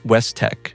Vault-Tec.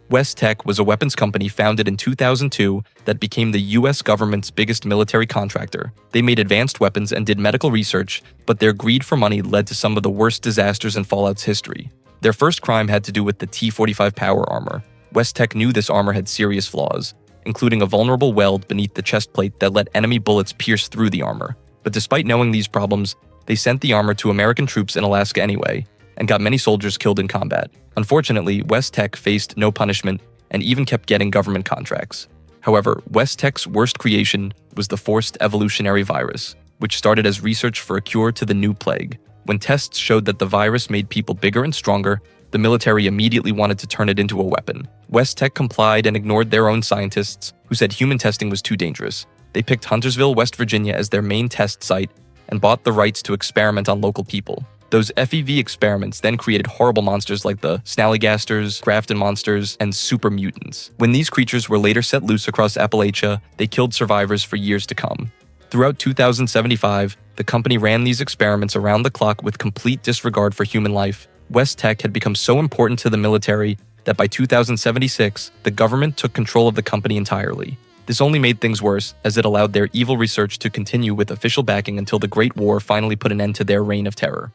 Vault-Tec was a weapons company founded in 2002 that became the US government's biggest military contractor. They made advanced weapons and did medical research, but their greed for money led to some of the worst disasters in Fallout's history. Their first crime had to do with the T-45 power armor. Vault-Tec knew this armor had serious flaws, including a vulnerable weld beneath the chest plate that let enemy bullets pierce through the armor. But despite knowing these problems, they sent the armor to American troops in Alaska anyway, and got many soldiers killed in combat. Unfortunately, Vault-Tec faced no punishment and even kept getting government contracts. However, Vault-Tec's worst creation was the forced evolutionary virus, which started as research for a cure to the new plague. When tests showed that the virus made people bigger and stronger, the military immediately wanted to turn it into a weapon. Vault-Tec complied and ignored their own scientists, who said human testing was too dangerous. They picked Huntersville, West Virginia as their main test site and bought the rights to experiment on local people. Those FEV experiments then created horrible monsters like the Snallygasters, Grafton monsters, and super mutants. When these creatures were later set loose across Appalachia, they killed survivors for years to come. Throughout 2075, the company ran these experiments around the clock with complete disregard for human life. Vault-Tec had become so important to the military that by 2076, the government took control of the company entirely. This only made things worse, as it allowed their evil research to continue with official backing until the Great War finally put an end to their reign of terror.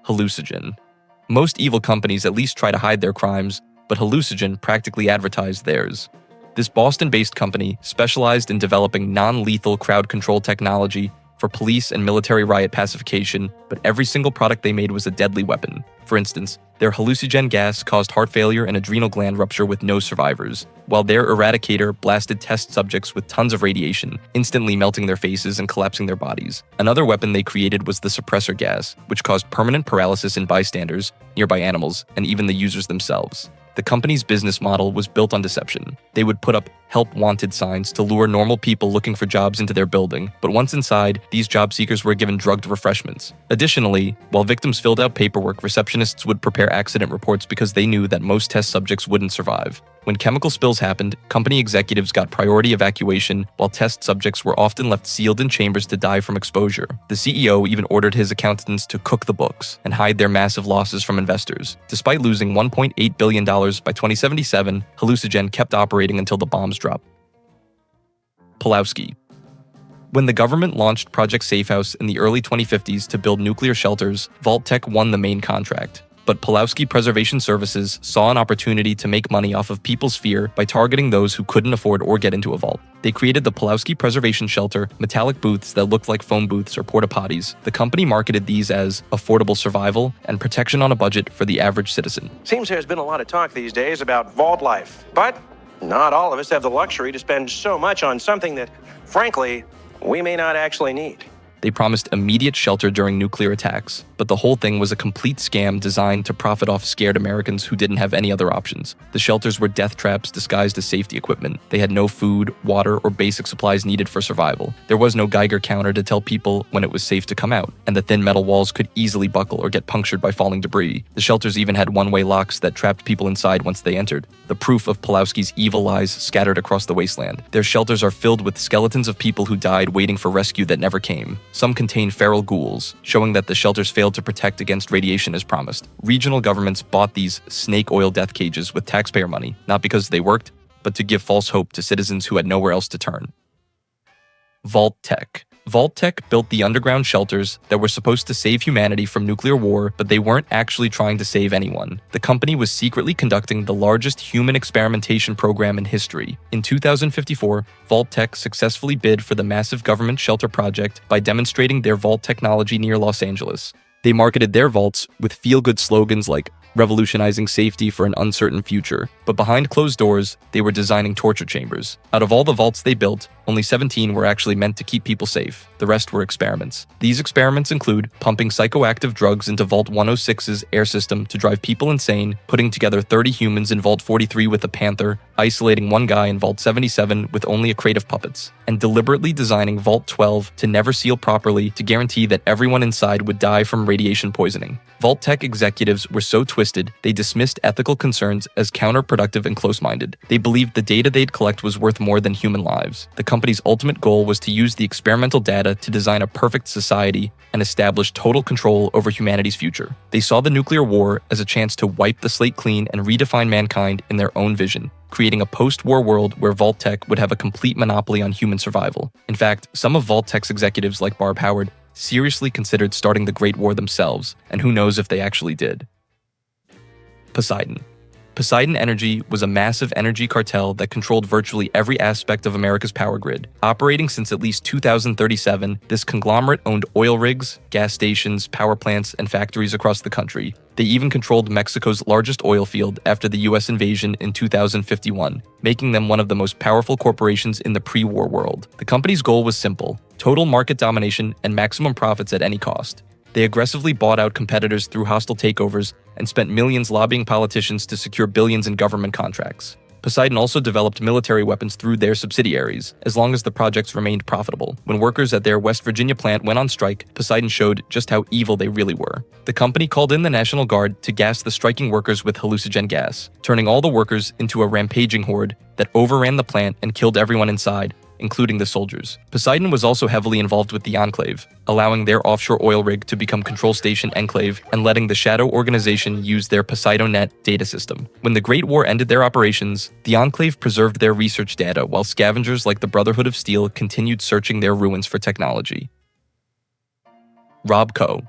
HalluciGen. Most evil companies at least try to hide their crimes, but HalluciGen practically advertised theirs. This Boston-based company specialized in developing non-lethal crowd control technology for police and military riot pacification, but every single product they made was a deadly weapon. For instance, their HalluciGen gas caused heart failure and adrenal gland rupture with no survivors, while their Eradicator blasted test subjects with tons of radiation, instantly melting their faces and collapsing their bodies. Another weapon they created was the suppressor gas, which caused permanent paralysis in bystanders, nearby animals, and even the users themselves. The company's business model was built on deception. They would put up "help wanted" signs to lure normal people looking for jobs into their building, but once inside, these job seekers were given drugged refreshments. Additionally, while victims filled out paperwork, receptionists would prepare accident reports because they knew that most test subjects wouldn't survive. When chemical spills happened, company executives got priority evacuation, while test subjects were often left sealed in chambers to die from exposure. The CEO even ordered his accountants to cook the books and hide their massive losses from investors. Despite losing $1.8 billion by 2077, HalluciGen kept operating until the bombs dropped. Pulowski. When the government launched Project Safehouse in the early 2050s to build nuclear shelters, Vault-Tec won the main contract. But Pulowski Preservation Services saw an opportunity to make money off of people's fear by targeting those who couldn't afford or get into a vault. They created the Pulowski Preservation Shelter, metallic booths that looked like phone booths or porta-potties. The company marketed these as affordable survival and protection on a budget for the average citizen. Seems there's been a lot of talk these days about vault life, but not all of us have the luxury to spend so much on something that, frankly, we may not actually need. They promised immediate shelter during nuclear attacks, but the whole thing was a complete scam designed to profit off scared Americans who didn't have any other options. The shelters were death traps disguised as safety equipment. They had no food, water, or basic supplies needed for survival. There was no Geiger counter to tell people when it was safe to come out, and the thin metal walls could easily buckle or get punctured by falling debris. The shelters even had one-way locks that trapped people inside once they entered. The proof of Pulowski's evil lies scattered across the wasteland. Their shelters are filled with skeletons of people who died waiting for rescue that never came. Some contain feral ghouls, showing that the shelters failed to protect against radiation as promised. Regional governments bought these snake oil death cages with taxpayer money, not because they worked, but to give false hope to citizens who had nowhere else to turn. Vault-Tec. Vault-Tec built the underground shelters that were supposed to save humanity from nuclear war, but they weren't actually trying to save anyone. The company was secretly conducting the largest human experimentation program in history. In 2054, Vault-Tec successfully bid for the massive government shelter project by demonstrating their vault technology near Los Angeles. They marketed their vaults with feel-good slogans like revolutionizing safety for an uncertain future, but behind closed doors, they were designing torture chambers. Out of all the vaults they built, only 17 were actually meant to keep people safe. The rest were experiments. These experiments include pumping psychoactive drugs into Vault 106's air system to drive people insane, putting together 30 humans in Vault 43 with a panther, isolating one guy in Vault 77 with only a crate of puppets, and deliberately designing Vault 12 to never seal properly to guarantee that everyone inside would die from radiation poisoning. Vault-Tec executives were so twisted, they dismissed ethical concerns as counterproductive and close-minded. They believed the data they'd collect was worth more than human lives. The company's ultimate goal was to use the experimental data to design a perfect society and establish total control over humanity's future. They saw the nuclear war as a chance to wipe the slate clean and redefine mankind in their own vision, creating a post-war world where Vault-Tec would have a complete monopoly on human survival. In fact, some of Vault-Tec's executives like Barb Howard seriously considered starting the Great War themselves, and who knows if they actually did. Poseidon Energy was a massive energy cartel that controlled virtually every aspect of America's power grid. Operating since at least 2037, this conglomerate owned oil rigs, gas stations, power plants, and factories across the country. They even controlled Mexico's largest oil field after the US invasion in 2051, making them one of the most powerful corporations in the pre-war world. The company's goal was simple: total market domination and maximum profits at any cost. They aggressively bought out competitors through hostile takeovers and spent millions lobbying politicians to secure billions in government contracts. Poseidon also developed military weapons through their subsidiaries, as long as the projects remained profitable. When workers at their West Virginia plant went on strike, Poseidon showed just how evil they really were. The company called in the National Guard to gas the striking workers with HalluciGen gas, turning all the workers into a rampaging horde that overran the plant and killed everyone inside, including the soldiers. Poseidon was also heavily involved with the Enclave, allowing their offshore oil rig to become Control Station Enclave and letting the Shadow organization use their PoseidoNet data system. When the Great War ended their operations, the Enclave preserved their research data while scavengers like the Brotherhood of Steel continued searching their ruins for technology. RobCo.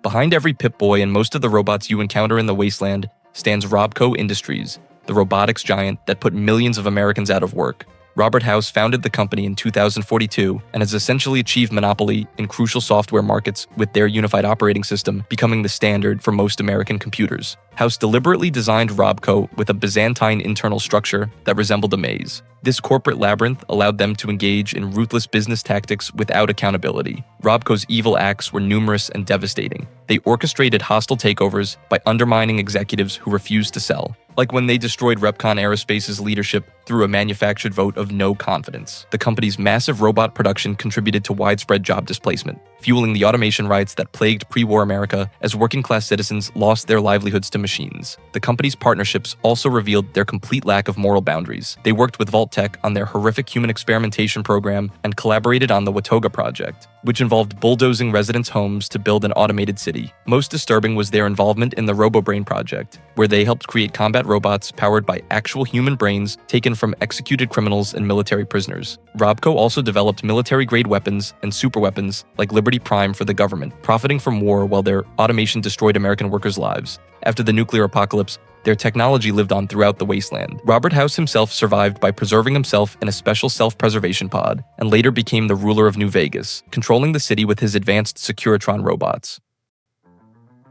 Behind every Pip-Boy and most of the robots you encounter in the wasteland stands RobCo Industries, the robotics giant that put millions of Americans out of work. Robert House founded the company in 2042 and has essentially achieved monopoly in crucial software markets with their unified operating system becoming the standard for most American computers. House deliberately designed RobCo with a Byzantine internal structure that resembled a maze. This corporate labyrinth allowed them to engage in ruthless business tactics without accountability. RobCo's evil acts were numerous and devastating. They orchestrated hostile takeovers by undermining executives who refused to sell, like when they destroyed Repcon Aerospace's leadership through a manufactured vote of no confidence. The company's massive robot production contributed to widespread job displacement, fueling the automation riots that plagued pre-war America as working-class citizens lost their livelihoods to machines. The company's partnerships also revealed their complete lack of moral boundaries. They worked with Vault-Tec on their horrific human experimentation program and collaborated on the Watoga project, which involved bulldozing residents' homes to build an automated city. Most disturbing was their involvement in the RoboBrain project, where they helped create combat robots powered by actual human brains taken from executed criminals and military prisoners. RobCo also developed military-grade weapons and superweapons like Liberty Prime for the government, profiting from war while their automation destroyed American workers' lives. After the nuclear apocalypse, their technology lived on throughout the wasteland. Robert House himself survived by preserving himself in a special self-preservation pod, and later became the ruler of New Vegas, controlling the city with his advanced Securitron robots.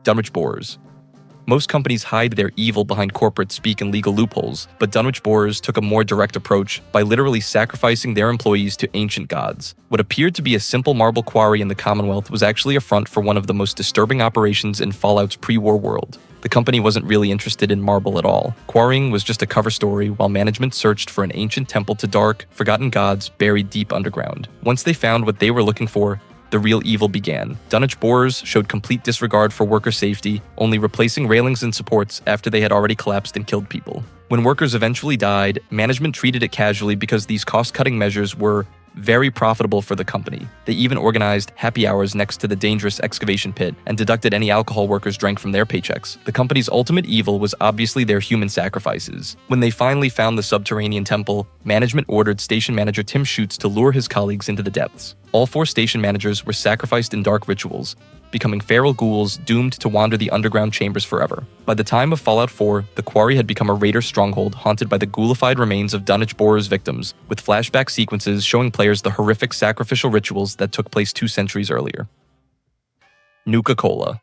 Dunwich Borers. Most companies hide their evil behind corporate speak and legal loopholes, but Dunwich Borers took a more direct approach by literally sacrificing their employees to ancient gods. What appeared to be a simple marble quarry in the Commonwealth was actually a front for one of the most disturbing operations in Fallout's pre-war world. The company wasn't really interested in marble at all. Quarrying was just a cover story while management searched for an ancient temple to dark, forgotten gods buried deep underground. Once they found what they were looking for, the real evil began. Dunwich Borers showed complete disregard for worker safety, only replacing railings and supports after they had already collapsed and killed people. When workers eventually died, management treated it casually because these cost-cutting measures were very profitable for the company. They even organized happy hours next to the dangerous excavation pit and deducted any alcohol workers drank from their paychecks. The company's ultimate evil was obviously their human sacrifices. When they finally found the subterranean temple, management ordered station manager Tim Schutz to lure his colleagues into the depths. All 4 station managers were sacrificed in dark rituals, becoming feral ghouls doomed to wander the underground chambers forever. By the time of Fallout 4, the quarry had become a raider stronghold haunted by the ghoulified remains of Dunwich Borers' victims, with flashback sequences showing players the horrific sacrificial rituals that took place 2 centuries earlier. Nuka-Cola.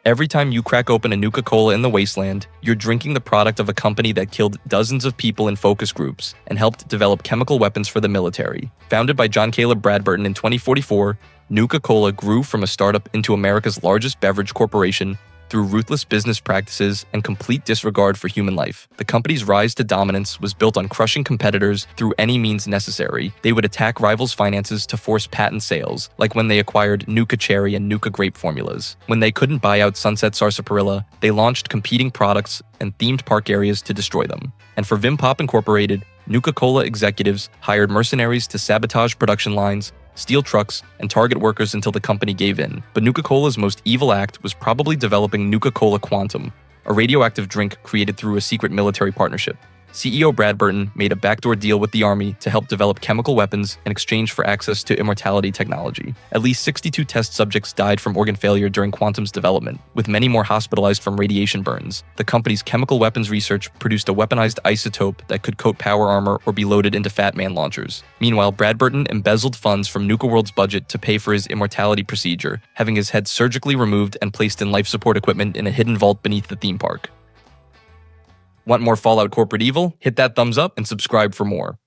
Every time you crack open a Nuka-Cola in the wasteland, you're drinking the product of a company that killed dozens of people in focus groups and helped develop chemical weapons for the military. Founded by John Caleb Bradburton in 2044, Nuka-Cola grew from a startup into America's largest beverage corporation through ruthless business practices and complete disregard for human life. The company's rise to dominance was built on crushing competitors through any means necessary. They would attack rivals' finances to force patent sales, like when they acquired Nuka Cherry and Nuka Grape formulas. When they couldn't buy out Sunset Sarsaparilla, they launched competing products and themed park areas to destroy them. And for Vim Pop Incorporated, Nuka-Cola executives hired mercenaries to sabotage production lines, steal trucks, and target workers until the company gave in. But Nuka-Cola's most evil act was probably developing Nuka-Cola Quantum, a radioactive drink created through a secret military partnership. CEO Brad Burton made a backdoor deal with the Army to help develop chemical weapons in exchange for access to immortality technology. At least 62 test subjects died from organ failure during Quantum's development, with many more hospitalized from radiation burns. The company's chemical weapons research produced a weaponized isotope that could coat power armor or be loaded into Fat Man launchers. Meanwhile, Brad Burton embezzled funds from Nuka World's budget to pay for his immortality procedure, having his head surgically removed and placed in life support equipment in a hidden vault beneath the theme park. Want more Fallout corporate evil? Hit that thumbs up and subscribe for more.